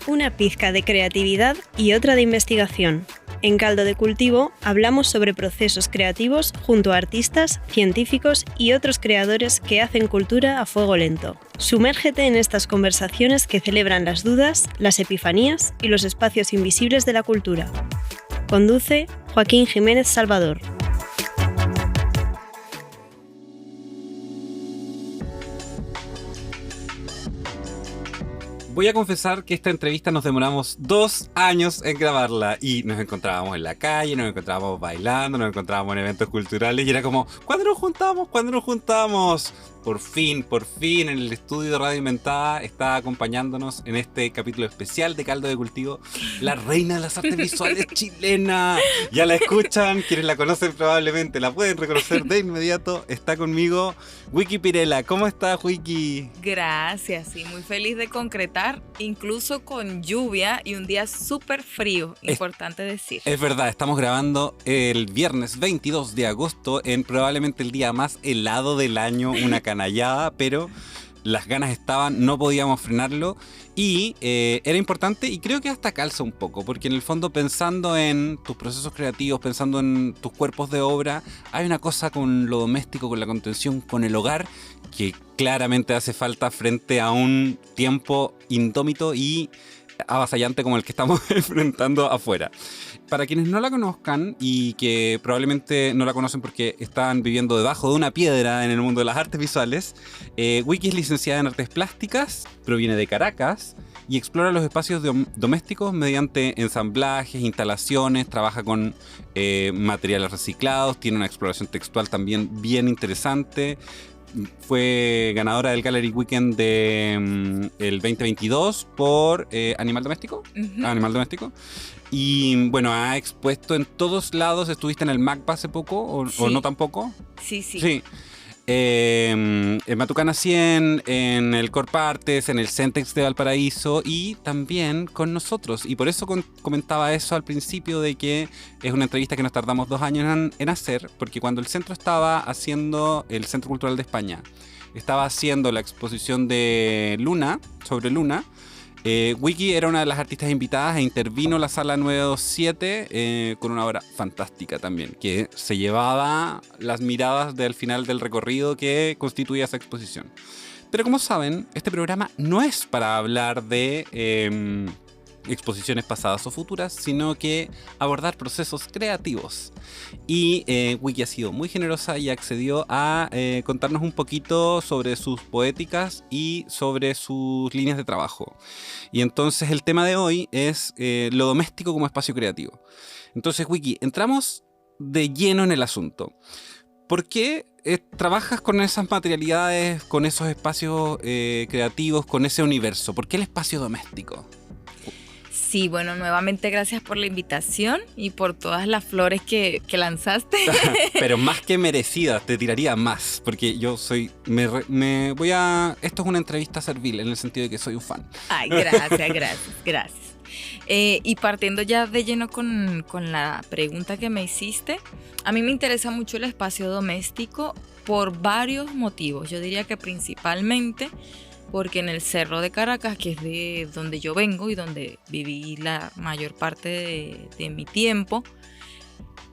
Una pizca de creatividad y otra de investigación. En Caldo de Cultivo hablamos sobre procesos creativos junto a artistas, científicos y otros creadores que hacen cultura a fuego lento. Sumérgete en estas conversaciones que celebran las dudas, las epifanías y los espacios invisibles de la cultura. Conduce Joaquín Jiménez Salvador. Voy a confesar que esta entrevista nos demoramos 2 años en grabarla y nos encontrábamos en la calle, nos encontrábamos bailando, nos encontrábamos en eventos culturales y era como, ¿cuándo nos juntamos? ¿Cuándo nos juntamos? Por fin, en el estudio de Radio Inventada está acompañándonos en este capítulo especial de Caldo de Cultivo la reina de las artes visuales chilena. Ya la escuchan, quienes la conocen probablemente la pueden reconocer de inmediato. Está conmigo Wiki Pirela. ¿Cómo estás, Wiki? Gracias, sí, muy feliz de concretar, incluso con lluvia y un día súper frío, importante decir. Es verdad, estamos grabando el viernes 22 de agosto en probablemente el día más helado del año, una canallada, pero las ganas estaban, no podíamos frenarlo y era importante y creo que hasta calza un poco, porque en el fondo pensando en tus procesos creativos, pensando en tus cuerpos de obra, hay una cosa con lo doméstico, con la contención, con el hogar, que claramente hace falta frente a un tiempo indómito y avasallante como el que estamos enfrentando afuera. Para quienes no la conozcan y que probablemente no la conocen porque están viviendo debajo de una piedra en el mundo de las artes visuales, Wiki es licenciada en artes plásticas, proviene de Caracas y explora los espacios domésticos mediante ensamblajes, instalaciones, trabaja con materiales reciclados, tiene una exploración textual también bien interesante. Fue ganadora del Gallery Weekend de el 2022 por Animal Doméstico. Uh-huh. Animal Doméstico. Y bueno, ha expuesto en todos lados. ¿Estuviste en el MACBA hace poco Sí. o no tampoco? Sí. En Matucana 100, en el Corp Artes, en el Centex de Valparaíso y también con nosotros. Y por eso comentaba eso al principio de que es una entrevista que nos tardamos 2 años en hacer, porque cuando el centro estaba haciendo, el Centro Cultural de España, estaba haciendo la exposición de Luna, sobre Luna, Wiki era una de las artistas invitadas e intervino la sala 927 con una obra fantástica también, que se llevaba las miradas del final del recorrido que constituía esa exposición. Pero como saben, este programa no es para hablar de exposiciones pasadas o futuras, sino que abordar procesos creativos. Y Wiki ha sido muy generosa y accedió a contarnos un poquito sobre sus poéticas y sobre sus líneas de trabajo. Y entonces el tema de hoy es lo doméstico como espacio creativo. Entonces, Wiki, entramos de lleno en el asunto. ¿Por qué trabajas con esas materialidades, con esos espacios creativos, con ese universo? ¿Por qué el espacio doméstico? Sí, bueno, nuevamente gracias por la invitación y por todas las flores que lanzaste. Pero más que merecidas, te tiraría más, porque yo soy, esto es una entrevista servil en el sentido de que soy un fan. Ay, gracias. Y partiendo ya de lleno con la pregunta que me hiciste, a mí me interesa mucho el espacio doméstico por varios motivos. Yo diría que principalmente porque en el Cerro de Caracas, que es de donde yo vengo y donde viví la mayor parte de mi tiempo,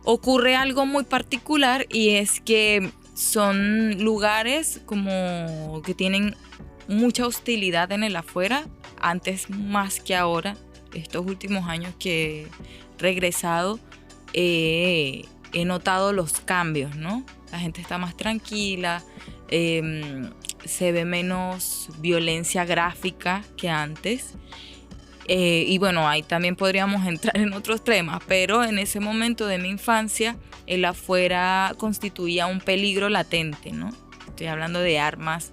ocurre algo muy particular y es que son lugares como que tienen mucha hostilidad en el afuera, antes más que ahora. Estos últimos años que he regresado he notado los cambios, ¿no? La gente está más tranquila, se ve menos violencia gráfica que antes. Y bueno, ahí también podríamos entrar en otros temas, pero en ese momento de mi infancia, el afuera constituía un peligro latente, ¿no? Estoy hablando de armas,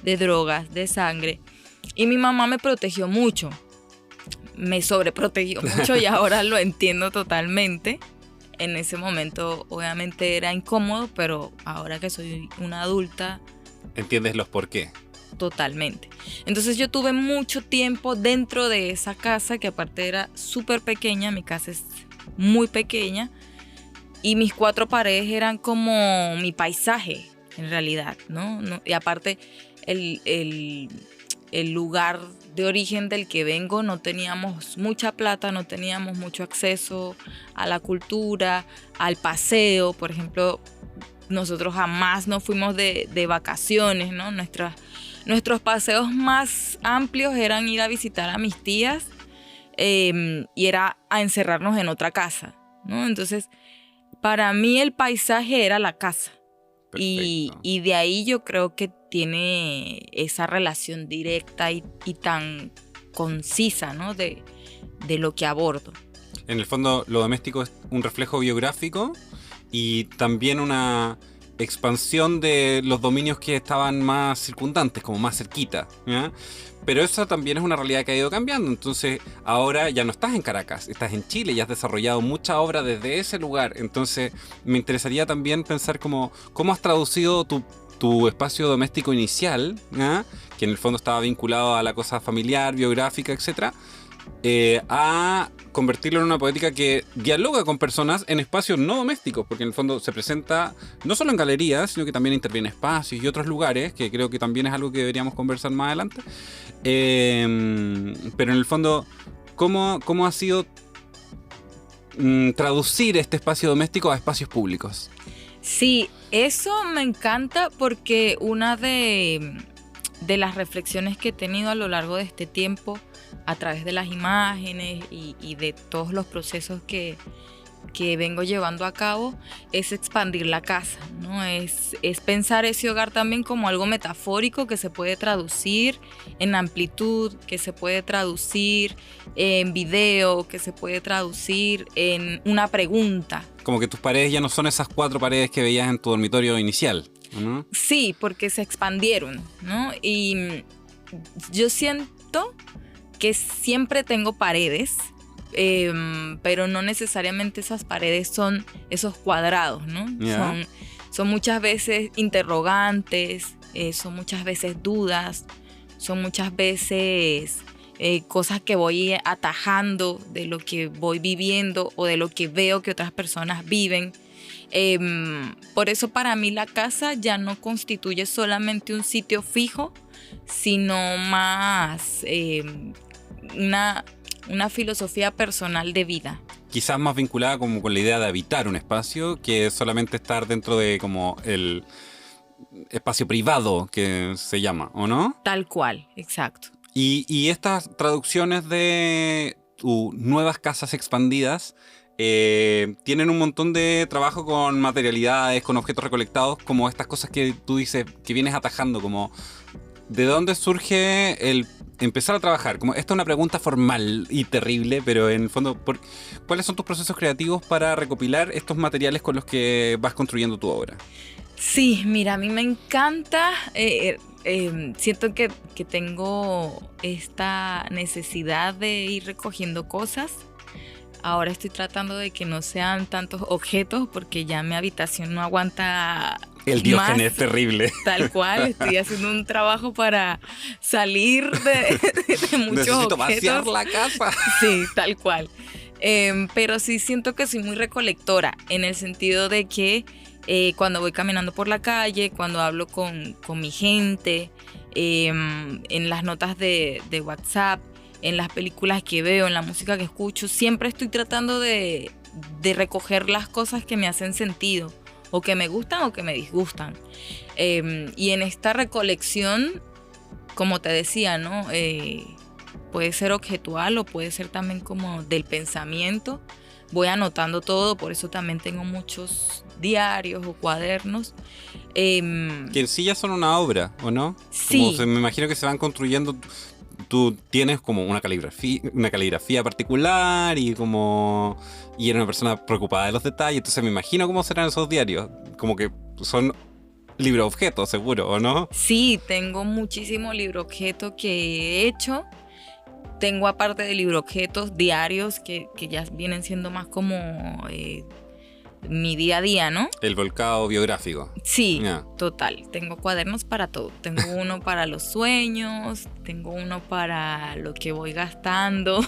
de drogas, de sangre. Y mi mamá me protegió mucho, me sobreprotegió mucho y ahora lo entiendo totalmente. En ese momento obviamente era incómodo, pero ahora que soy una adulta... ¿Entiendes los por qué? Totalmente. Entonces yo tuve mucho tiempo dentro de esa casa, que aparte era súper pequeña, mi casa es muy pequeña, y mis 4 paredes eran como mi paisaje, en realidad, ¿no? Y aparte, el lugar de origen del que vengo no teníamos mucha plata, no teníamos mucho acceso a la cultura, al paseo. Por ejemplo, nosotros jamás nos fuimos de vacaciones, ¿no? Nuestros paseos más amplios eran ir a visitar a mis tías y era a encerrarnos en otra casa, ¿no? Entonces, para mí el paisaje era la casa. Y de ahí yo creo que tiene esa relación directa y tan concisa, ¿no? de lo que abordo. En el fondo, lo doméstico es un reflejo biográfico y también una expansión de los dominios que estaban más circundantes, como más cerquita, ¿ya? Pero eso también es una realidad que ha ido cambiando. Entonces, ahora ya no estás en Caracas, estás en Chile y has desarrollado mucha obra desde ese lugar. Entonces, me interesaría también pensar cómo has traducido tu espacio doméstico inicial, ¿ya? Que en el fondo estaba vinculado a la cosa familiar, biográfica, etcétera, a convertirlo en una poética que dialoga con personas en espacios no domésticos, porque en el fondo se presenta no solo en galerías, sino que también interviene en espacios y otros lugares, que creo que también es algo que deberíamos conversar más adelante. Pero en el fondo, ¿cómo ha sido traducir este espacio doméstico a espacios públicos? Sí, eso me encanta porque una de las reflexiones que he tenido a lo largo de este tiempo, a través de las imágenes y de todos los procesos que vengo llevando a cabo, es expandir la casa, ¿no? Es pensar ese hogar también como algo metafórico que se puede traducir en amplitud, que se puede traducir en video, que se puede traducir en una pregunta. Como que tus paredes ya no son esas 4 paredes que veías en tu dormitorio inicial, ¿no? Sí, porque se expandieron, ¿no? Y yo siento que siempre tengo paredes, pero no necesariamente esas paredes son esos cuadrados, ¿no? Yeah. Son muchas veces interrogantes, son muchas veces dudas, son muchas veces cosas que voy atajando de lo que voy viviendo o de lo que veo que otras personas viven. Por eso para mí la casa ya no constituye solamente un sitio fijo, sino más una filosofía personal de vida. Quizás más vinculada como con la idea de habitar un espacio que solamente estar dentro de como el espacio privado que se llama, ¿o no? Tal cual, exacto. Y estas traducciones de tus nuevas casas expandidas tienen un montón de trabajo con materialidades, con objetos recolectados, como estas cosas que tú dices que vienes atajando, como ¿de dónde surge el empezar a trabajar? Como esta es una pregunta formal y terrible, pero en el fondo, ¿cuáles son tus procesos creativos para recopilar estos materiales con los que vas construyendo tu obra? Sí, mira, a mí me encanta. Siento que tengo esta necesidad de ir recogiendo cosas. Ahora estoy tratando de que no sean tantos objetos porque ya mi habitación no aguanta. El Diógenes terrible. Tal cual, estoy haciendo un trabajo para salir de muchos Necesito objetos. vaciar la casa. Sí, tal cual. Pero sí siento que soy muy recolectora en el sentido de que cuando voy caminando por la calle, cuando hablo con mi gente, en las notas de WhatsApp, en las películas que veo, en la música que escucho, siempre estoy tratando de recoger las cosas que me hacen sentido, o que me gustan o que me disgustan. Y en esta recolección, como te decía, ¿no? Puede ser objetual o puede ser también como del pensamiento. Voy anotando todo, por eso también tengo muchos diarios o cuadernos. Que en sí ya son una obra, ¿o no? Sí. Como me imagino que se van construyendo. Tú tienes como una caligrafía particular y eres una persona preocupada de los detalles, entonces me imagino cómo serán esos diarios, como que son libro objeto, seguro, ¿o no? Sí, tengo muchísimo libro objeto que he hecho. Tengo aparte de libro objetos diarios que ya vienen siendo más como mi día a día, ¿no? El volcado biográfico. Sí, Ya. total. Tengo cuadernos para todo. Tengo uno para los sueños, tengo uno para lo que voy gastando.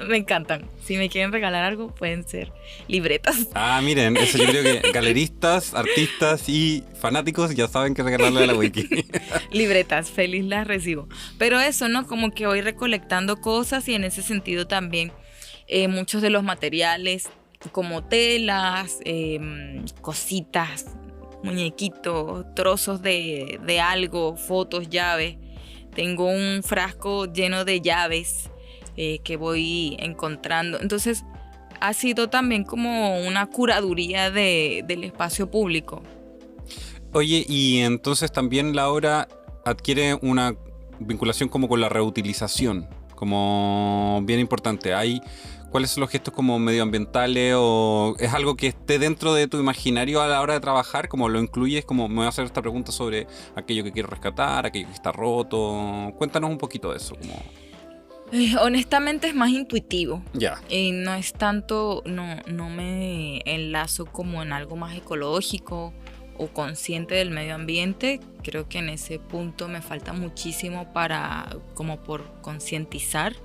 Me encantan. Si me quieren regalar algo, pueden ser libretas. Ah, miren, eso yo creo que galeristas, artistas y fanáticos ya saben que regalarle a la wiki. Libretas, feliz las recibo. Pero eso, ¿no? Como que voy recolectando cosas y en ese sentido también muchos de los materiales como telas, cositas, muñequitos, trozos de algo, fotos, llaves. Tengo un frasco lleno de llaves que voy encontrando. Entonces ha sido también como una curaduría del espacio público. Oye, y entonces también la obra adquiere una vinculación como con la reutilización, como bien importante. ¿Cuáles son los gestos como medioambientales o es algo que esté dentro de tu imaginario a la hora de trabajar? ¿Cómo lo incluyes? Como me voy a hacer esta pregunta sobre aquello que quiero rescatar, aquello que está roto. Cuéntanos un poquito de eso. Honestamente es más intuitivo. Ya. No es tanto, no me enlazo como en algo más ecológico o consciente del medio ambiente. Creo que en ese punto me falta muchísimo como por concientizar.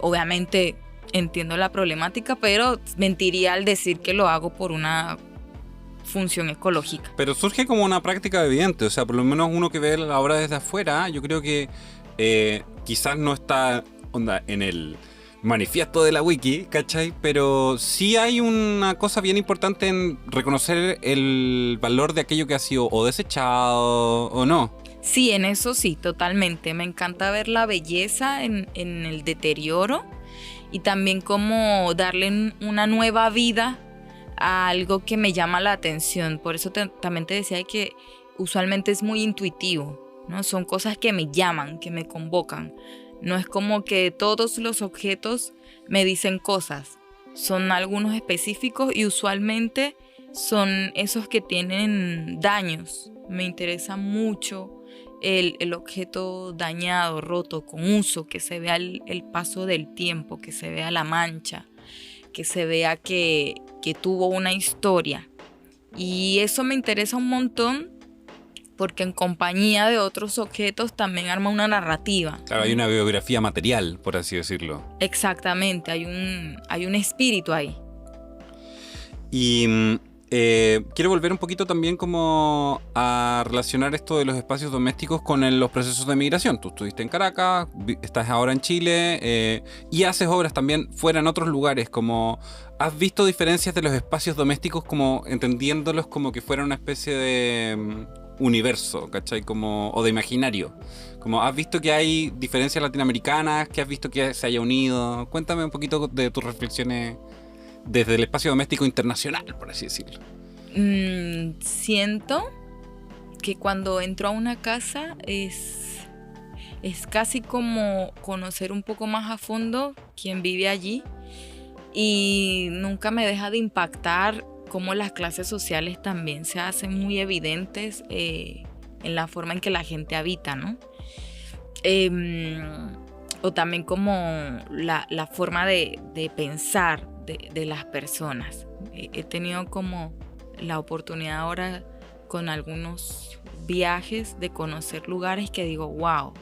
Obviamente entiendo la problemática, pero mentiría al decir que lo hago por una función ecológica. Pero surge como una práctica evidente, o sea, por lo menos uno que ve la obra desde afuera, yo creo que quizás no está en el manifiesto de la wiki, ¿cachai? Pero sí hay una cosa bien importante en reconocer el valor de aquello que ha sido o desechado o no. Sí, en eso sí, totalmente. Me encanta ver la belleza en el deterioro y también como darle una nueva vida a algo que me llama la atención. Por eso también te decía que usualmente es muy intuitivo, ¿no? Son cosas que me llaman, que me convocan. No es como que todos los objetos me dicen cosas. Son algunos específicos y usualmente son esos que tienen daños. Me interesa mucho el objeto dañado, roto, con uso, que se vea el paso del tiempo, que se vea la mancha, que se vea que tuvo una historia. Y eso me interesa un montón porque en compañía de otros objetos también arma una narrativa. Claro, hay una biografía material, por así decirlo. Exactamente, hay un espíritu ahí. Y quiero volver un poquito también como a relacionar esto de los espacios domésticos con los procesos de migración. Tú estuviste en Caracas, estás ahora en Chile y haces obras también fuera en otros lugares. Como, ¿has visto diferencias de los espacios domésticos como entendiéndolos como que fuera una especie de universo, ¿cachai? O de imaginario. Como, ¿has visto que hay diferencias latinoamericanas? ¿Que has visto que se haya unido? Cuéntame un poquito de tus reflexiones desde el espacio doméstico internacional, por así decirlo. Siento que cuando entro a una casa es casi como conocer un poco más a fondo quién vive allí y nunca me deja de impactar cómo las clases sociales también se hacen muy evidentes en la forma en que la gente habita, ¿no? O también como la forma de pensar de las personas. He tenido como la oportunidad ahora con algunos viajes de conocer lugares que digo, wow.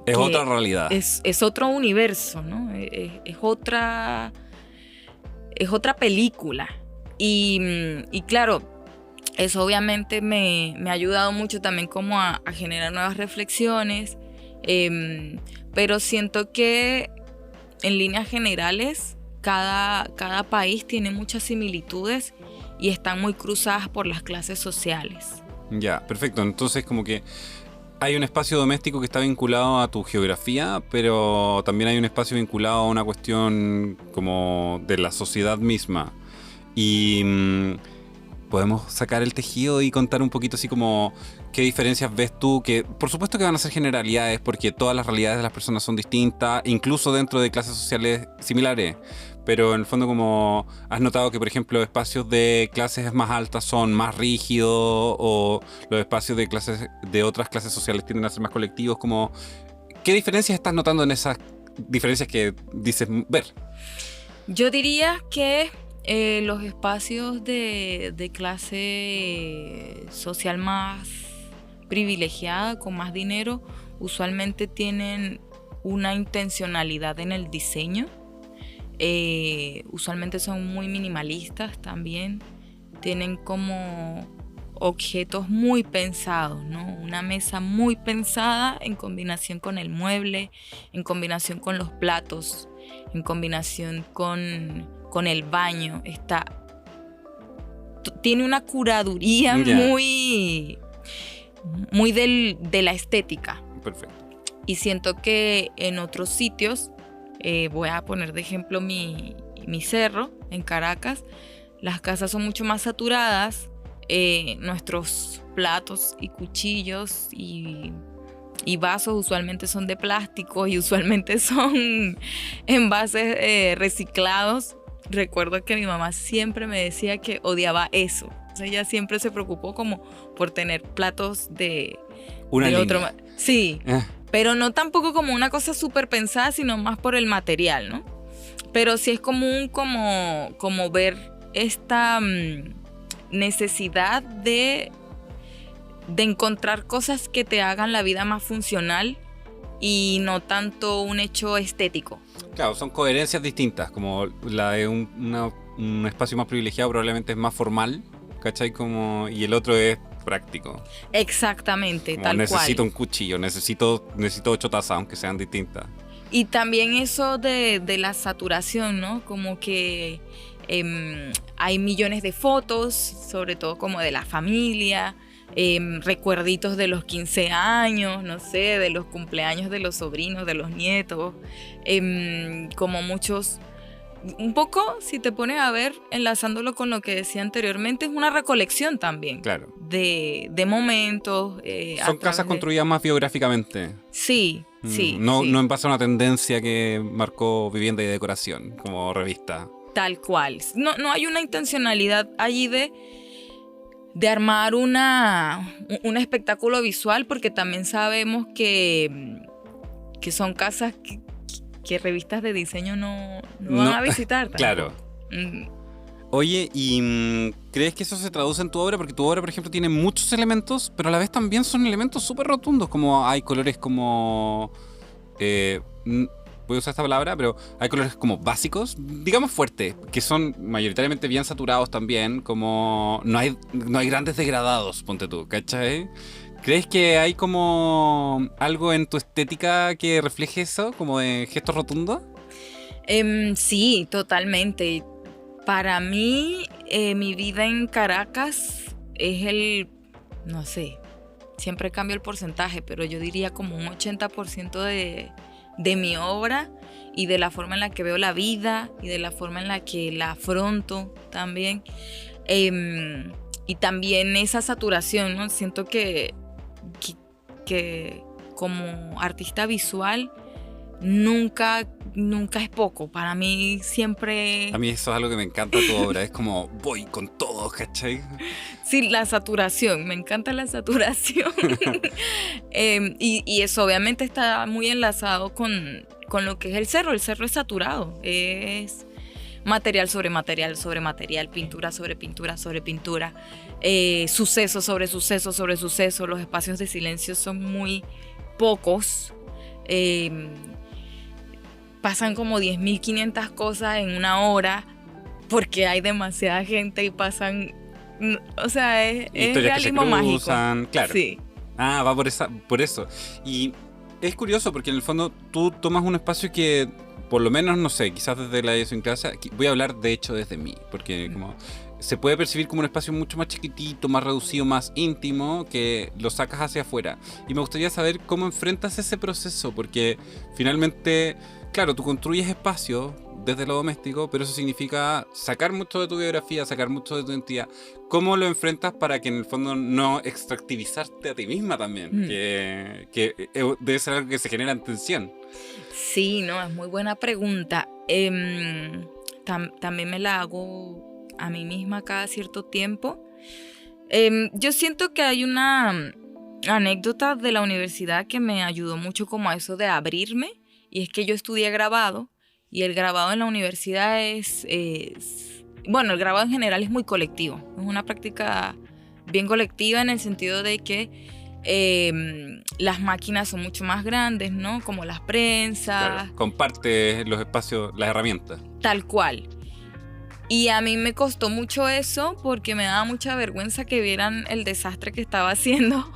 Es otra realidad. Es otro universo, ¿no? Es otra película. Y claro, eso obviamente me ha ayudado mucho también como a generar nuevas reflexiones. Pero siento que en líneas generales cada país tiene muchas similitudes y están muy cruzadas por las clases sociales. Ya, perfecto. Entonces como que hay un espacio doméstico que está vinculado a tu geografía, pero también hay un espacio vinculado a una cuestión como de la sociedad misma. Y podemos sacar el tejido y contar un poquito así como qué diferencias ves tú, que por supuesto que van a ser generalidades porque todas las realidades de las personas son distintas, incluso dentro de clases sociales similares, pero en el fondo como has notado que por ejemplo espacios de clases más altas son más rígidos o los espacios de otras clases sociales tienden a ser más colectivos, como ¿qué diferencias estás notando en esas diferencias que dices ver? Yo diría que Los espacios de clase social más privilegiada, con más dinero, usualmente tienen una intencionalidad en el diseño. Usualmente son muy minimalistas también. Tienen como objetos muy pensados, ¿no? Una mesa muy pensada en combinación con el mueble, en combinación con los platos, en combinación con el baño. Tiene una curaduría muy de la estética. Perfecto. Y siento que en otros sitios, voy a poner de ejemplo mi cerro en Caracas, las casas son mucho más saturadas, nuestros platos y cuchillos y vasos usualmente son de plástico y usualmente son envases reciclados. Recuerdo que mi mamá siempre me decía que odiaba eso. O sea, ella siempre se preocupó como por tener platos de otro. Sí, pero no tampoco como una cosa súper pensada, sino más por el material, ¿no? Pero sí es común como ver esta necesidad de encontrar cosas que te hagan la vida más funcional y no tanto un hecho estético. Claro, son coherencias distintas, como la de un espacio más privilegiado probablemente es más formal, ¿cachai? Y el otro es práctico. Exactamente, como tal cual. Necesito un cuchillo, necesito 8 tazas, aunque sean distintas. Y también eso de la saturación, ¿no? Como que hay millones de fotos, sobre todo como de la familia, recuerditos de los 15 años, no sé, de los cumpleaños de los sobrinos, de los nietos, como muchos. Un poco, si te pones a ver, enlazándolo con lo que decía anteriormente, es una recolección también. Claro. De momentos. Son casas construidas más biográficamente. Sí, sí. No sí. en base a una tendencia que marcó Vivienda y Decoración como revista. Tal cual. No hay una intencionalidad allí de armar un espectáculo visual, porque también sabemos que son casas que revistas de diseño no van a visitar. Claro. Oye, ¿y crees que eso se traduce en tu obra? Porque tu obra, por ejemplo, tiene muchos elementos, pero a la vez también son elementos súper rotundos, como hay colores como... voy a usar esta palabra, pero hay colores como básicos, digamos fuertes, que son mayoritariamente bien saturados también, como no hay grandes degradados, ponte tú, ¿cachai? ¿Crees que hay como algo en tu estética que refleje eso, como de gestos rotundos? Sí, totalmente. Para mí, mi vida en Caracas es no sé, siempre cambio el porcentaje, pero yo diría como un 80% de mi obra y de la forma en la que veo la vida y de la forma en la que la afronto también. Y también esa saturación, ¿no? Siento que como artista visual nunca es poco. Para mí siempre... A mí eso es algo que me encanta de tu obra, es como voy con todo, ¿cachai? Sí, la saturación, me encanta la saturación. Y eso obviamente está muy enlazado con lo que es el cerro. El cerro es saturado, es material sobre material sobre material, pintura sobre pintura sobre pintura, suceso sobre suceso sobre suceso. Los espacios de silencio son muy pocos. Pasan como 10.500 cosas en una hora porque hay demasiada gente y pasan... O sea, es realismo mágico. Claro. Sí. Ah, va por eso. Y es curioso porque en el fondo tú tomas un espacio que, por lo menos, no sé, quizás desde la idiosincrasia, voy a hablar de hecho desde mí, porque como se puede percibir como un espacio mucho más chiquitito, más reducido, más íntimo, que lo sacas hacia afuera. Y me gustaría saber cómo enfrentas ese proceso, porque finalmente, claro, tú construyes espacio desde lo doméstico, pero eso significa sacar mucho de tu biografía, sacar mucho de tu identidad. ¿Cómo lo enfrentas para que en el fondo no extractivizarte a ti misma también? Que debe ser algo que se genera en tensión. Sí, no, es muy buena pregunta. También me la hago a mí misma cada cierto tiempo. Yo siento que hay una anécdota de la universidad que me ayudó mucho como a eso de abrirme, y es que yo estudié grabado, y el grabado en la universidad es bueno, el grabado en general es muy colectivo, es una práctica bien colectiva en el sentido de que las máquinas son mucho más grandes, ¿no? Como las prensas. Claro, comparte los espacios, las herramientas. Tal cual. Y a mí me costó mucho eso porque me daba mucha vergüenza que vieran el desastre que estaba haciendo.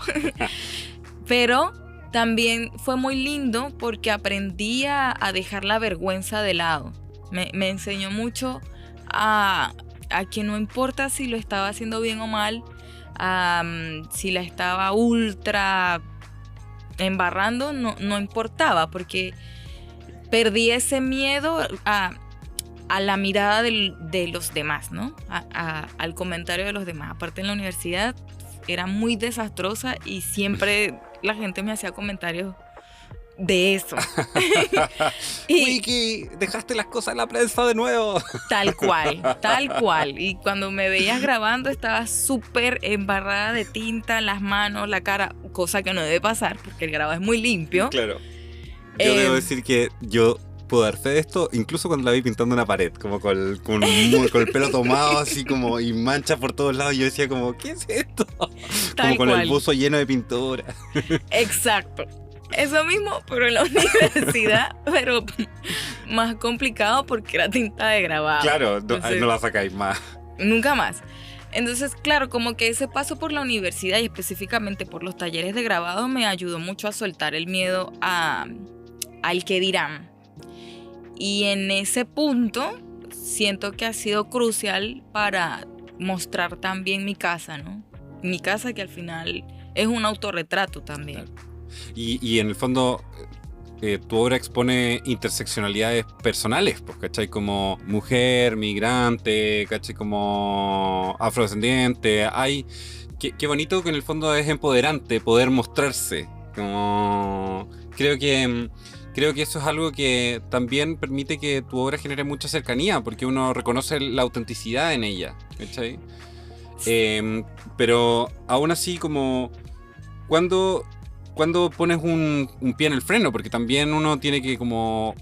Pero también fue muy lindo porque aprendí a dejar la vergüenza de lado. Me enseñó mucho a que no importa si lo estaba haciendo bien o mal, si la estaba ultra embarrando, no importaba, porque perdí ese miedo a la mirada de los demás, ¿no? Al comentario de los demás. Aparte, en la universidad era muy desastrosa y siempre la gente me hacía comentarios de eso. Wiki, dejaste las cosas en la prensa de nuevo. Tal cual. Y cuando me veías grabando estaba súper embarrada de tinta en las manos, la cara, cosa que no debe pasar porque el grabado es muy limpio. Claro. Yo debo decir que yo puedo dar fe de esto, incluso cuando la vi pintando una pared, como con el pelo tomado, así como, y manchas por todos lados. Yo decía como, ¿qué es esto? Como con el buzo lleno de pintura. Exacto. Eso mismo, pero en la universidad, pero más complicado porque era tinta de grabado. Claro, no la sacáis más. Nunca más. Entonces, claro, como que ese paso por la universidad y específicamente por los talleres de grabado me ayudó mucho a soltar el miedo al que dirán. Y en ese punto siento que ha sido crucial para mostrar también mi casa, ¿no? Mi casa, que al final es un autorretrato también. Y en el fondo, tu obra expone interseccionalidades personales, pues, ¿cachai? Como mujer, migrante, ¿cachai? Como afrodescendiente. Qué bonito que en el fondo es empoderante poder mostrarse. Creo que eso es algo que también permite que tu obra genere mucha cercanía, porque uno reconoce la autenticidad en ella, ¿cachai? Pero aún así, como cuando pones un pie en el freno, porque también uno tiene que como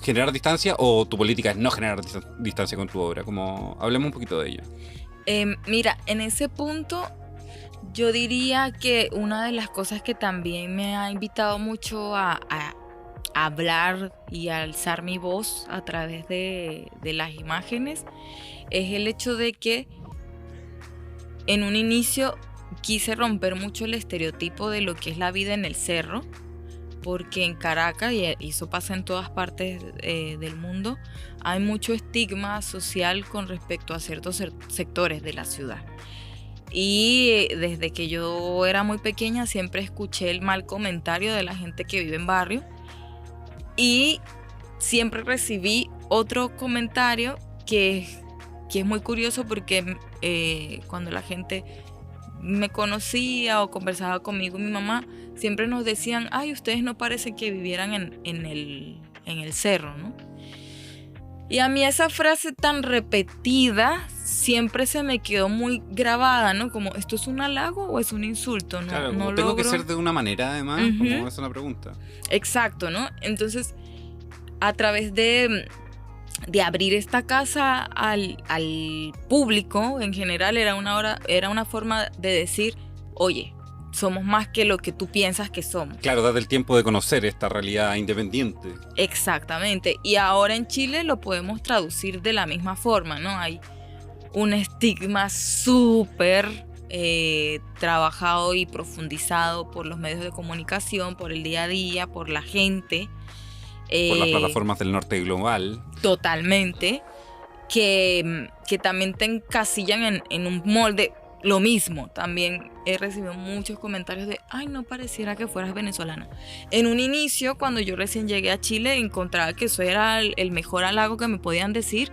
generar distancia, o tu política es no generar distancia con tu obra. Como hablemos un poquito de ello. Mira, en ese punto yo diría que una de las cosas que también me ha invitado mucho a hablar y a alzar mi voz a través de las imágenes es el hecho de que en un inicio quise romper mucho el estereotipo de lo que es la vida en el cerro, porque en Caracas, y eso pasa en todas partes del mundo, hay mucho estigma social con respecto a ciertos sectores de la ciudad. Y desde que yo era muy pequeña siempre escuché el mal comentario de la gente que vive en barrio, y siempre recibí otro comentario que es muy curioso, porque cuando la gente me conocía o conversaba conmigo, mi mamá, siempre nos decían, ay, ustedes no parecen que vivieran en el cerro, ¿no? Y a mí esa frase tan repetida siempre se me quedó muy grabada, ¿no? Como, ¿esto es un halago o es un insulto? Claro, no tengo logro... que ser de una manera, además, como es una pregunta. Exacto, ¿no? Entonces, a través de abrir esta casa al público en general, era una forma de decir, oye, somos más que lo que tú piensas que somos. Claro, date el tiempo de conocer esta realidad independiente. Exactamente. Y ahora en Chile lo podemos traducir de la misma forma, ¿no? Hay un estigma súper trabajado y profundizado por los medios de comunicación, por el día a día, por la gente. Por las plataformas del norte global. Totalmente. Que también te encasillan en un molde. Lo mismo, también he recibido muchos comentarios de, ay, no pareciera que fueras venezolana. En un inicio, cuando yo recién llegué a Chile, encontraba que eso era el mejor halago que me podían decir,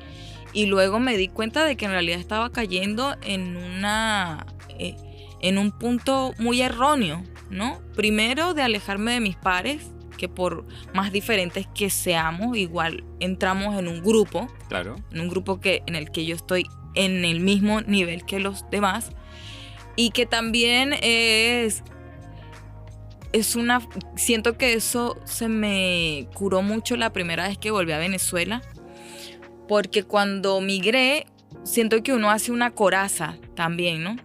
y luego me di cuenta de que en realidad estaba cayendo en un punto muy erróneo, ¿no? Primero, de alejarme de mis pares, que por más diferentes que seamos, igual entramos en un grupo. Claro. En un grupo en el que yo estoy en el mismo nivel que los demás, y que también siento que eso se me curó mucho la primera vez que volví a Venezuela, porque cuando migré siento que uno hace una coraza también, ¿no?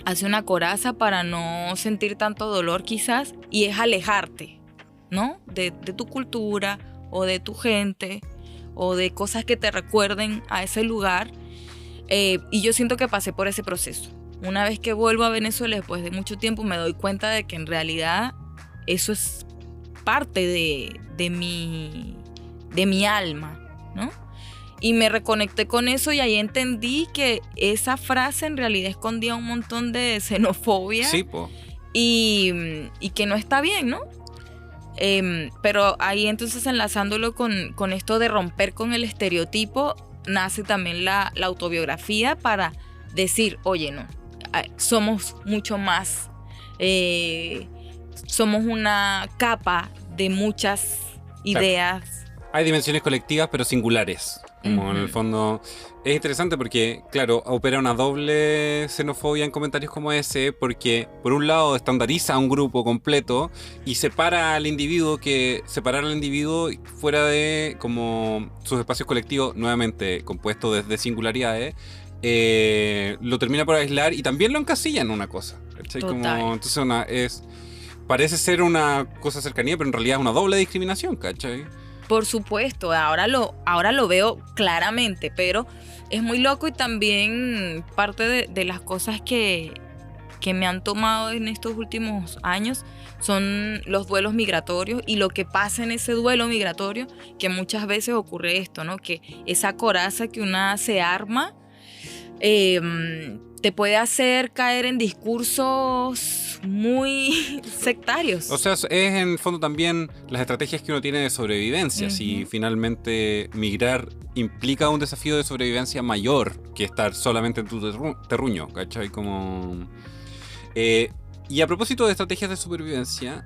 Hace una coraza para no sentir tanto dolor quizás, y es alejarte, ¿no? De tu cultura o de tu gente o de cosas que te recuerden a ese lugar. Y yo siento que pasé por ese proceso. Una vez que vuelvo a Venezuela después de mucho tiempo, me doy cuenta de que en realidad eso es parte de mi alma, ¿no? Y me reconecté con eso, y ahí entendí que esa frase en realidad escondía un montón de xenofobia. Sí, po. Y que no está bien, ¿no? Pero ahí entonces, enlazándolo con esto de romper con el estereotipo, nace también la autobiografía para decir, oye, no, somos mucho más, somos una capa de muchas ideas. Claro. Hay dimensiones colectivas pero singulares. Como en el fondo es interesante porque, claro, opera una doble xenofobia en comentarios como ese, porque por un lado estandariza a un grupo completo y separa al individuo, que separar al individuo fuera de como sus espacios colectivos, nuevamente compuestos desde singularidades, lo termina por aislar y también lo encasilla en una cosa, ¿cachai? Como, entonces parece ser una cosa de cercanía, pero en realidad es una doble discriminación, ¿cachai? Por supuesto, ahora lo veo claramente, pero es muy loco, y también parte de las cosas que me han tomado en estos últimos años son los duelos migratorios y lo que pasa en ese duelo migratorio, que muchas veces ocurre esto, ¿no? Que esa coraza que una se arma te puede hacer caer en discursos muy sectarios. O sea, es en el fondo también las estrategias que uno tiene de sobrevivencia. Si finalmente migrar implica un desafío de sobrevivencia mayor que estar solamente en tu terruño, ¿cachai? Como... y a propósito de estrategias de supervivencia,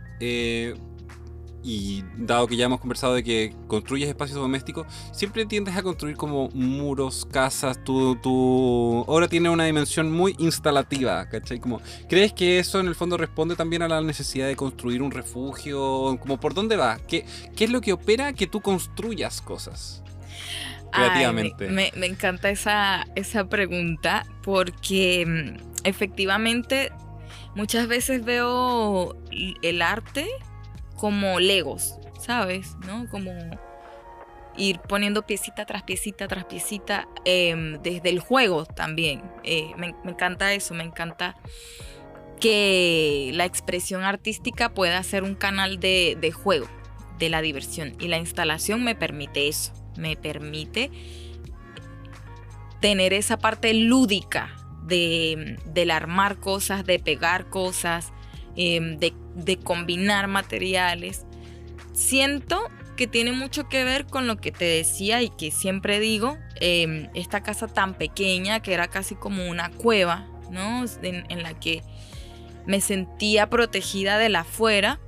y dado que ya hemos conversado de que construyes espacios domésticos, siempre tiendes a construir como muros, casas. Tu obra tiene una dimensión muy instalativa, ¿cachai? Como, ¿crees que eso en el fondo responde también a la necesidad de construir un refugio? Como, ¿por dónde va? ¿Qué es lo que opera que tú construyas cosas creativamente? Ay, me encanta esa pregunta, porque efectivamente muchas veces veo el arte como legos, ¿sabes? ¿No? Como ir poniendo piecita tras piecita tras piecita, desde el juego también. Me encanta eso, me encanta que la expresión artística pueda ser un canal de juego, de la diversión. Y la instalación me permite eso, me permite tener esa parte lúdica del armar cosas, de pegar cosas, de combinar materiales. Siento que tiene mucho que ver con lo que te decía y que siempre digo, esta casa tan pequeña que era casi como una cueva, ¿no? En la que me sentía protegida de la afuera,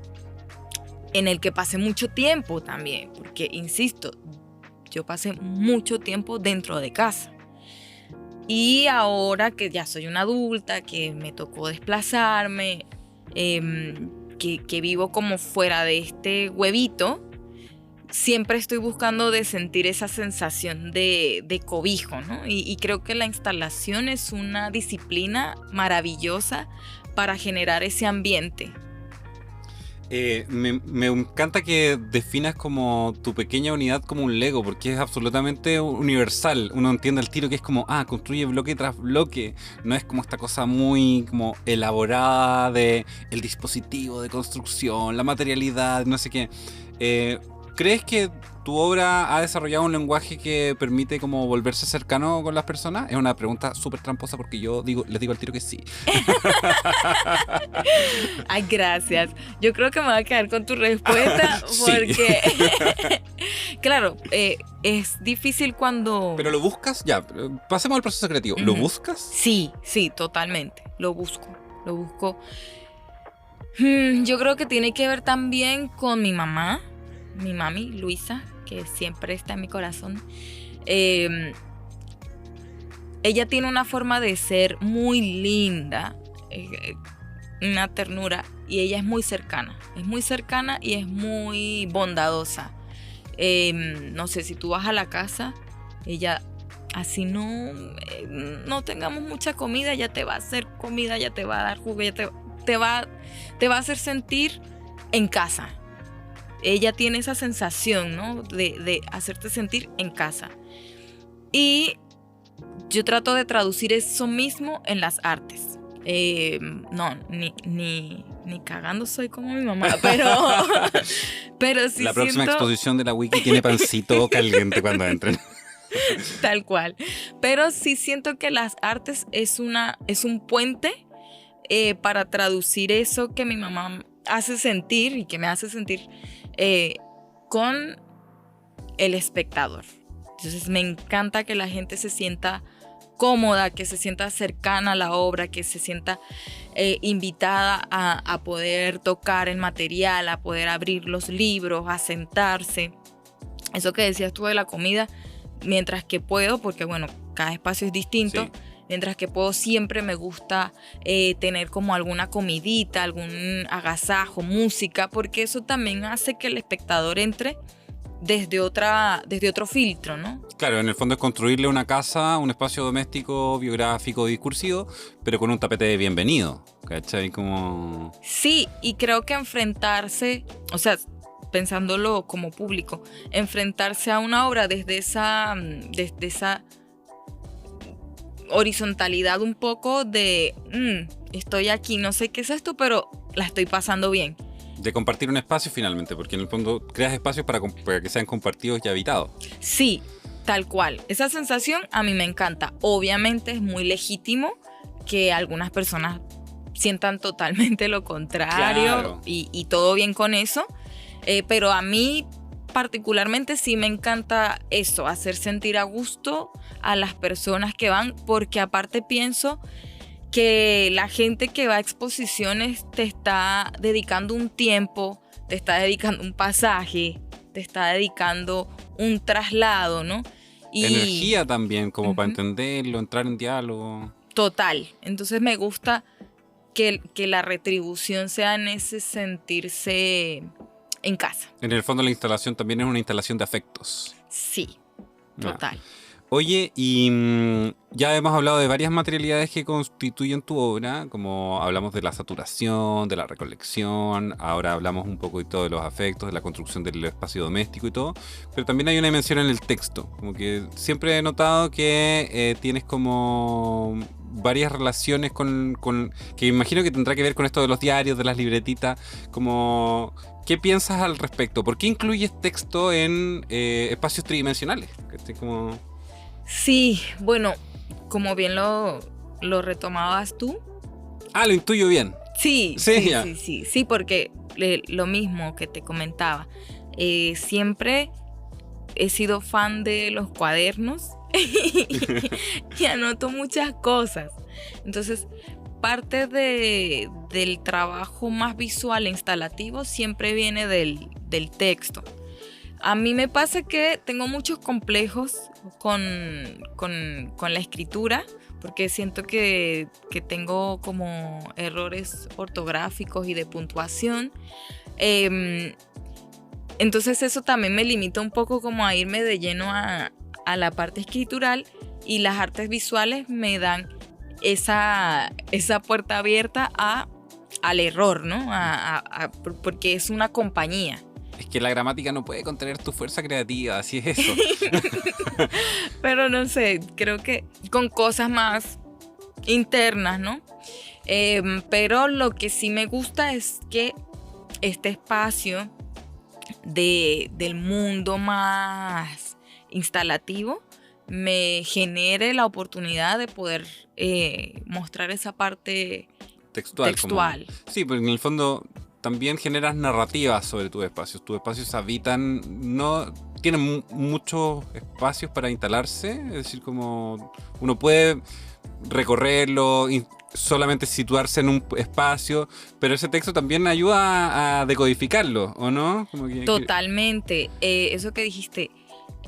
en el que pasé mucho tiempo también, porque insisto, yo pasé mucho tiempo dentro de casa. Y ahora que ya soy una adulta, que me tocó desplazarme, que vivo como fuera de este huevito, siempre estoy buscando de sentir esa sensación de cobijo, ¿no? Y creo que la instalación es una disciplina maravillosa para generar ese ambiente. Me encanta que definas como tu pequeña unidad como un Lego, porque es absolutamente universal. Uno entiende al tiro que es como, construye bloque tras bloque. No es como esta cosa muy como elaborada de el dispositivo de construcción, la materialidad, no sé qué. ¿Crees que tu obra ha desarrollado un lenguaje que permite como volverse cercano con las personas? Es una pregunta súper tramposa porque les digo al tiro que sí. Ay, gracias. Yo creo que me voy a quedar con tu respuesta porque, sí. Claro, es difícil cuando... ¿Pero lo buscas? Ya, pasemos al proceso creativo. ¿Lo buscas? Sí, totalmente. Lo busco. Yo creo que tiene que ver también con mi mamá. Mi mami, Luisa, que siempre está en mi corazón. Ella tiene una forma de ser muy linda, una ternura, y ella es muy cercana y es muy bondadosa. No sé, si tú vas a la casa, ella así no tengamos mucha comida, ella te va a hacer comida, ella te va a dar jugo, ella te va a hacer sentir en casa. Ella tiene esa sensación, ¿no? De hacerte sentir en casa. Y yo trato de traducir eso mismo en las artes. No, ni cagando soy como mi mamá, pero sí La próxima siento... exposición de la Wiki tiene pancito caliente cuando entren. Tal cual. Pero sí siento que las artes es un puente para traducir eso que mi mamá hace sentir y que me hace sentir con el espectador. Entonces me encanta que la gente se sienta cómoda, que se sienta cercana a la obra, que se sienta invitada a poder tocar el material, a poder abrir los libros, a sentarse. Eso que decías tú de la comida, mientras que puedo, porque bueno, cada espacio es distinto, sí. Mientras que puedo siempre me gusta tener como alguna comidita, algún agasajo, música, porque eso también hace que el espectador entre desde otro filtro, ¿no? Claro, en el fondo es construirle una casa, un espacio doméstico, biográfico, discursivo, pero con un tapete de bienvenido, ¿cachai? Como... Sí, y creo que enfrentarse, o sea, pensándolo como público, enfrentarse a una obra desde esa horizontalidad un poco de estoy aquí, no sé qué es esto, pero la estoy pasando bien. De compartir un espacio finalmente, porque en el fondo creas espacios para que sean compartidos y habitados. Sí, tal cual. Esa sensación a mí me encanta. Obviamente es muy legítimo que algunas personas sientan totalmente lo contrario, claro. y todo bien con eso, pero a mí particularmente sí me encanta eso, hacer sentir a gusto a las personas que van, porque aparte pienso que la gente que va a exposiciones te está dedicando un tiempo, te está dedicando un pasaje, te está dedicando un traslado, ¿no? Y energía también, como para entenderlo, entrar en diálogo. Total. Entonces me gusta que la retribución sea en ese sentirse en casa. En el fondo la instalación también es una instalación de afectos. Sí, total. Oye, y ya hemos hablado de varias materialidades que constituyen tu obra, como hablamos de la saturación, de la recolección, ahora hablamos un poquito de los afectos, de la construcción del espacio doméstico y todo, pero también hay una dimensión en el texto, como que siempre he notado que tienes como varias relaciones con que imagino que tendrá que ver con esto de los diarios, de las libretitas, como... ¿Qué piensas al respecto? ¿Por qué incluyes texto en espacios tridimensionales? Como... Sí, bueno, como bien lo retomabas tú. Ah, lo intuyo bien. Sí, porque lo mismo que te comentaba. Siempre he sido fan de los cuadernos y anoto muchas cosas. Entonces, parte del trabajo más visual e instalativo siempre viene del texto. A mí me pasa que tengo muchos complejos con la escritura, porque siento que tengo como errores ortográficos y de puntuación. Entonces eso también me limita un poco como a irme de lleno a la parte escritural, y las artes visuales me dan esa puerta abierta al error, ¿no? Porque es una compañía. Es que la gramática no puede contener tu fuerza creativa, así es eso. Pero no sé, creo que con cosas más internas, ¿no? Pero lo que sí me gusta es que este espacio del mundo más instalativo me genere la oportunidad de poder mostrar esa parte textual. Sí, porque en el fondo también generas narrativas sobre tus espacios. Tus espacios habitan, no tienen muchos espacios para instalarse, es decir, como uno puede recorrerlo, solamente situarse en un espacio, pero ese texto también ayuda a decodificarlo, ¿o no? Totalmente. Eso que dijiste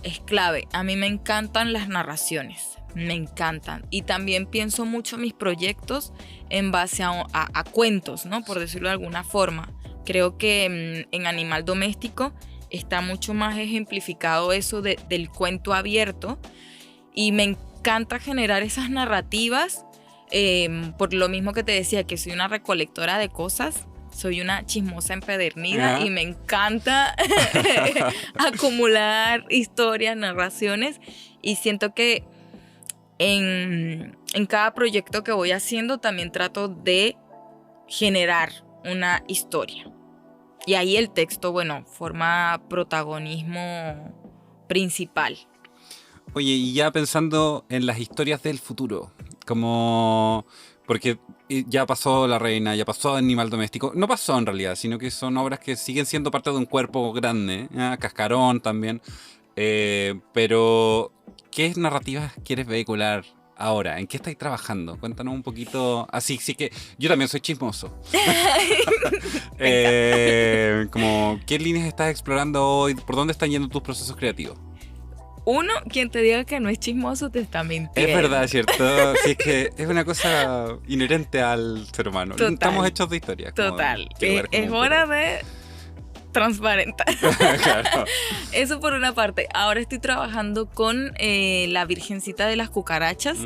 es clave. A mí me encantan las narraciones, me encantan. Y también pienso mucho mis proyectos en base a cuentos, ¿no? Por decirlo de alguna forma. Creo que en Animal Doméstico está mucho más ejemplificado eso del cuento abierto. y me encanta generar esas narrativas, por lo mismo que te decía, que soy una recolectora de cosas. Soy una chismosa empedernida y me encanta acumular historias, narraciones, y siento que en cada proyecto que voy haciendo también trato de generar una historia. Y ahí el texto, bueno, forma protagonismo principal. Oye, y ya pensando en las historias del futuro, como... Porque ya pasó La Reina, ya pasó Animal Doméstico. No pasó en realidad, sino que son obras que siguen siendo parte de un cuerpo grande. Cascarón también. Pero, ¿qué narrativas quieres vehicular ahora? ¿En qué estáis trabajando? Cuéntanos un poquito. Así, sí que yo también soy chismoso. Como, ¿qué líneas estás explorando hoy? ¿Por dónde están yendo tus procesos creativos? Uno, quien te diga que no es chismoso te está mintiendo. Es verdad, ¿cierto? Sí, es que es una cosa inherente al ser humano. Total. Estamos hechos de historia. Total. Es hora de transparentar. Claro. Eso por una parte. Ahora estoy trabajando con La Virgencita de las Cucarachas,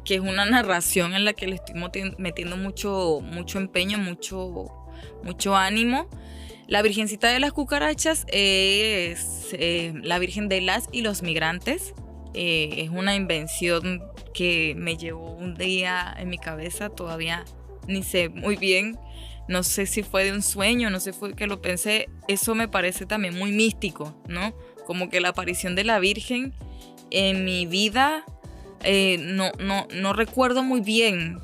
que es una narración en la que le estoy metiendo mucho empeño, mucho ánimo. La Virgencita de las Cucarachas es la Virgen de las y los migrantes. Es una invención que me llevó un día en mi cabeza, todavía ni sé muy bien. No sé si fue de un sueño, no sé si fue que lo pensé. Eso me parece también muy místico, ¿no? Como que la aparición de la Virgen en mi vida, no recuerdo muy bien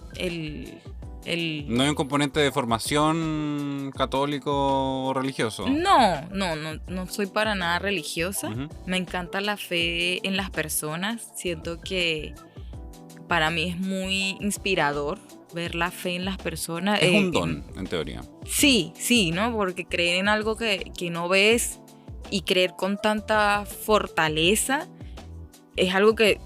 ¿No hay un componente de formación católico o religioso? No soy para nada religiosa. Me encanta la fe en las personas. Siento que para mí es muy inspirador ver la fe en las personas. Es un don, en teoría. Sí, ¿no? Porque creer en algo que no ves y creer con tanta fortaleza es algo que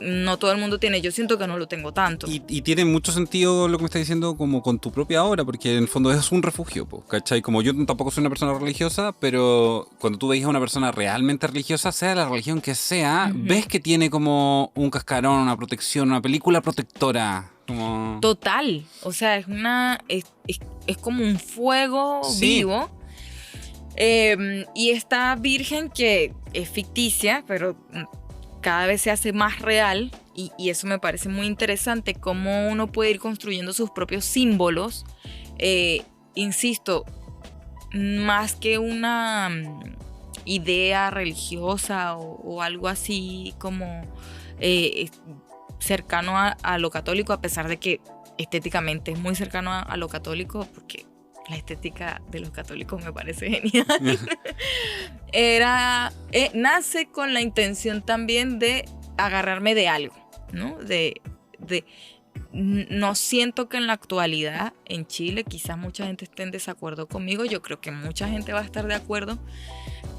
no todo el mundo tiene. Yo siento que no lo tengo tanto. Y tiene mucho sentido lo que me estás diciendo como con tu propia obra, porque en el fondo es un refugio, ¿cachai? Como yo tampoco soy una persona religiosa, pero cuando tú veis a una persona realmente religiosa, sea la religión que sea, ves que tiene como un cascarón, una protección, una película protectora. Como... Total. O sea, es como un fuego vivo. Y esta virgen que es ficticia, pero cada vez se hace más real, y eso me parece muy interesante, cómo uno puede ir construyendo sus propios símbolos. Insisto, más que una idea religiosa o algo así como cercano a lo católico, a pesar de que estéticamente es muy cercano a lo católico, porque la estética de los católicos me parece genial. Nace con la intención también de agarrarme de algo, ¿no? No siento que en la actualidad en Chile, quizás mucha gente esté en desacuerdo conmigo, yo creo que mucha gente va a estar de acuerdo,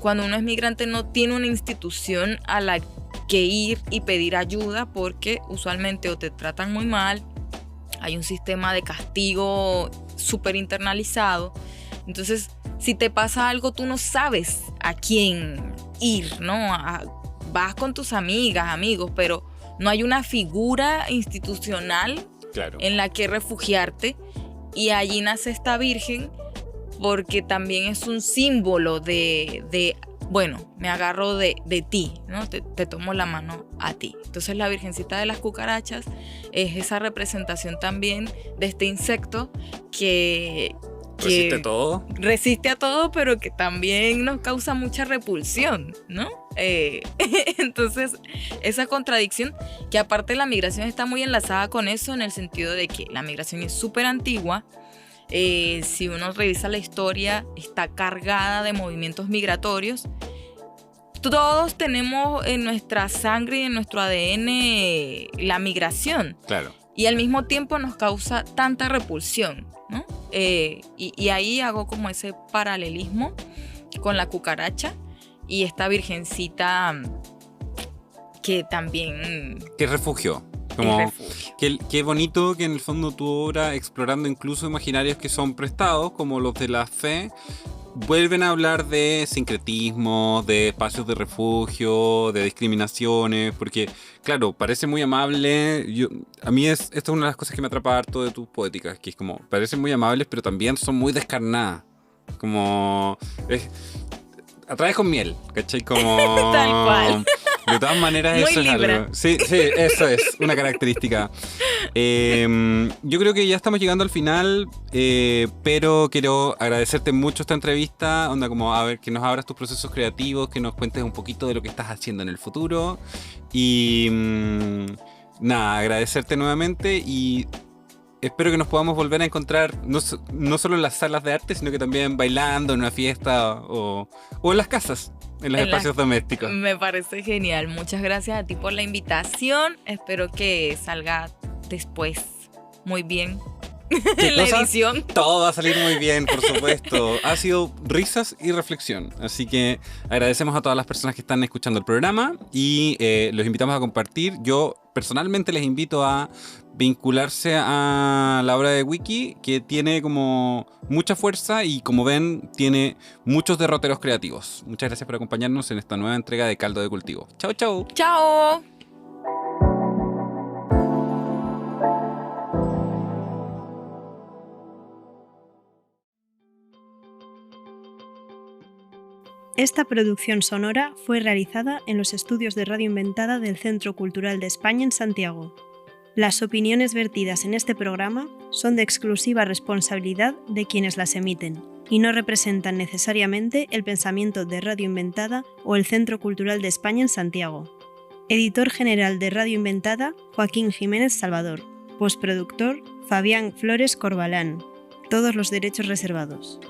cuando uno es migrante no tiene una institución a la que ir y pedir ayuda, porque usualmente o te tratan muy mal, hay un sistema de castigo súper internalizado. Entonces, si te pasa algo, tú no sabes a quién ir, ¿no? Vas con tus amigas, amigos, pero no hay una figura institucional en la que refugiarte. Y allí nace esta virgen, porque también es un símbolo de bueno, me agarro de ti, ¿no? Te tomo la mano a ti. Entonces la Virgencita de las Cucarachas es esa representación también de este insecto que resiste todo. Resiste a todo, pero que también nos causa mucha repulsión, ¿no? Entonces, esa contradicción, que aparte la migración está muy enlazada con eso, en el sentido de que la migración es súper antigua. Si uno revisa la historia, está cargada de movimientos migratorios. Todos tenemos en nuestra sangre y en nuestro ADN la migración. Claro. Y al mismo tiempo nos causa tanta repulsión, ¿no? Y ahí hago como ese paralelismo con la cucaracha y esta virgencita que también... ¿Qué refugio? Como, qué bonito que en el fondo tu obra, explorando incluso imaginarios que son prestados, como los de la fe, vuelven a hablar de sincretismo, de espacios de refugio, de discriminaciones, porque, claro, parece muy amable. A mí esta es una de las cosas que me atrapa harto de tus poéticas, que es como, parecen muy amables, pero también son muy descarnadas. Como... atraes con miel, ¿cachai? Como... Tal cual. De todas maneras, Muy eso es Libra. algo. Sí, eso es una característica. Yo creo que ya estamos llegando al final, pero quiero agradecerte mucho esta entrevista, onda como a ver, que nos abras tus procesos creativos, que nos cuentes un poquito de lo que estás haciendo en el futuro y nada, agradecerte nuevamente y espero que nos podamos volver a encontrar no solo en las salas de arte, sino que también bailando en una fiesta o en las casas. En los espacios domésticos. Me parece genial. Muchas gracias a ti por la invitación. Espero que salga después muy bien en la edición. Todo va a salir muy bien, por supuesto. Ha sido risas y reflexión. Así que agradecemos a todas las personas que están escuchando el programa y los invitamos a compartir. Yo personalmente les invito a vincularse a la obra de Wiki, que tiene como mucha fuerza y, como ven, tiene muchos derroteros creativos. Muchas gracias por acompañarnos en esta nueva entrega de Caldo de Cultivo. Chao, chao. ¡Chao! Esta producción sonora fue realizada en los estudios de Radio Inventada del Centro Cultural de España en Santiago. Las opiniones vertidas en este programa son de exclusiva responsabilidad de quienes las emiten y no representan necesariamente el pensamiento de Radio Inventada o el Centro Cultural de España en Santiago. Editor general de Radio Inventada, Joaquín Jiménez Salvador. Postproductor, Fabián Flores Corbalán. Todos los derechos reservados.